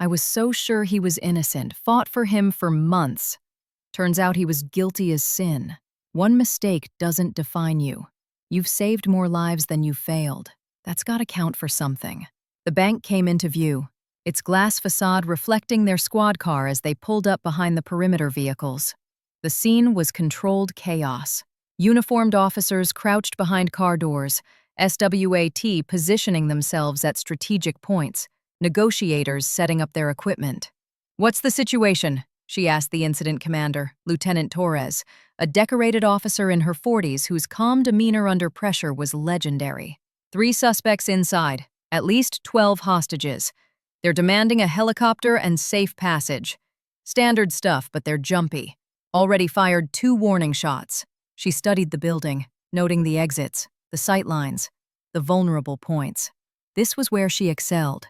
I was so sure he was innocent, fought for him for months. Turns out he was guilty as sin. One mistake doesn't define you. You've saved more lives than you've failed. That's gotta count for something. The bank came into view, its glass facade reflecting their squad car as they pulled up behind the perimeter vehicles. The scene was controlled chaos. Uniformed officers crouched behind car doors, SWAT positioning themselves at strategic points, negotiators setting up their equipment. "What's the situation?" she asked the incident commander, Lieutenant Torres, a decorated officer in her 40s whose calm demeanor under pressure was legendary. "3 suspects inside, at least 12 hostages. They're demanding a helicopter and safe passage. Standard stuff, but they're jumpy. Already fired 2 warning shots." She studied the building, noting the exits, the sight lines, the vulnerable points. This was where she excelled,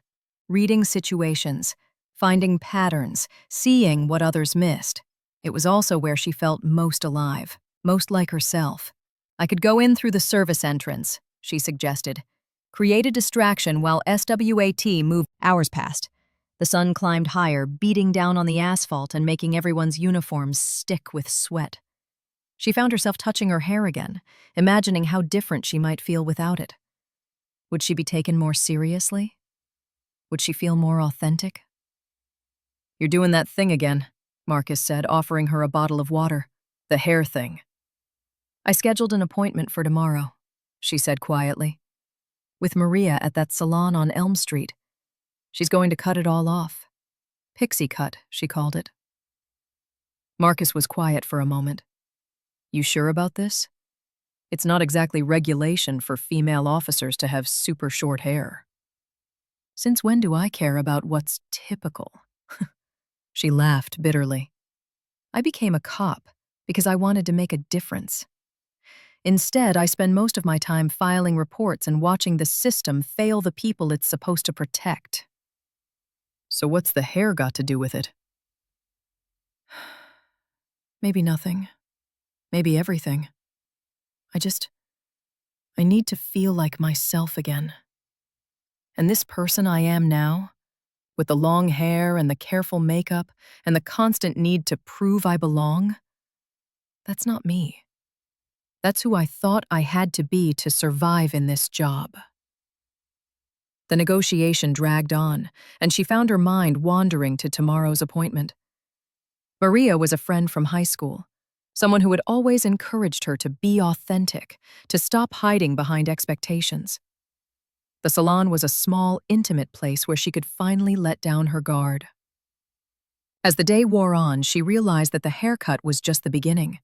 reading situations, finding patterns, seeing what others missed. It was also where she felt most alive, most like herself. "I could go in through the service entrance," she suggested. "Create a distraction while SWAT moved." Hours passed. The sun climbed higher, beating down on the asphalt and making everyone's uniforms stick with sweat. She found herself touching her hair again, imagining how different she might feel without it. Would she be taken more seriously? Would she feel more authentic? "You're doing that thing again," Marcus said, offering her a bottle of water. "The hair thing." "I scheduled an appointment for tomorrow," she said quietly. "With Maria at that salon on Elm Street. She's going to cut it all off. Pixie cut, she called it." Marcus was quiet for a moment. "You sure about this? It's not exactly regulation for female officers to have super short hair." "Since when do I care about what's typical?" She laughed bitterly. "I became a cop because I wanted to make a difference. Instead, I spend most of my time filing reports and watching the system fail the people it's supposed to protect." "So what's the hair got to do with it?" "Maybe nothing. Maybe everything. I need to feel like myself again. And this person I am now, with the long hair and the careful makeup and the constant need to prove I belong, that's not me. That's who I thought I had to be to survive in this job." The negotiation dragged on, and she found her mind wandering to tomorrow's appointment. Maria was a friend from high school, someone who had always encouraged her to be authentic, to stop hiding behind expectations. The salon was a small, intimate place where she could finally let down her guard. As the day wore on, she realized that the haircut was just the beginning.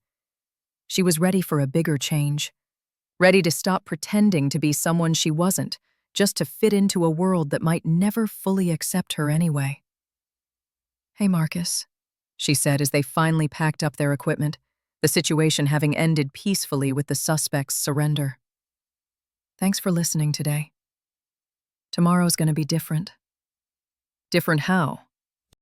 She was ready for a bigger change, ready to stop pretending to be someone she wasn't, just to fit into a world that might never fully accept her anyway. "Hey, Marcus," she said as they finally packed up their equipment, the situation having ended peacefully with the suspect's surrender. "Thanks for listening today. Tomorrow's gonna be different." "Different how?"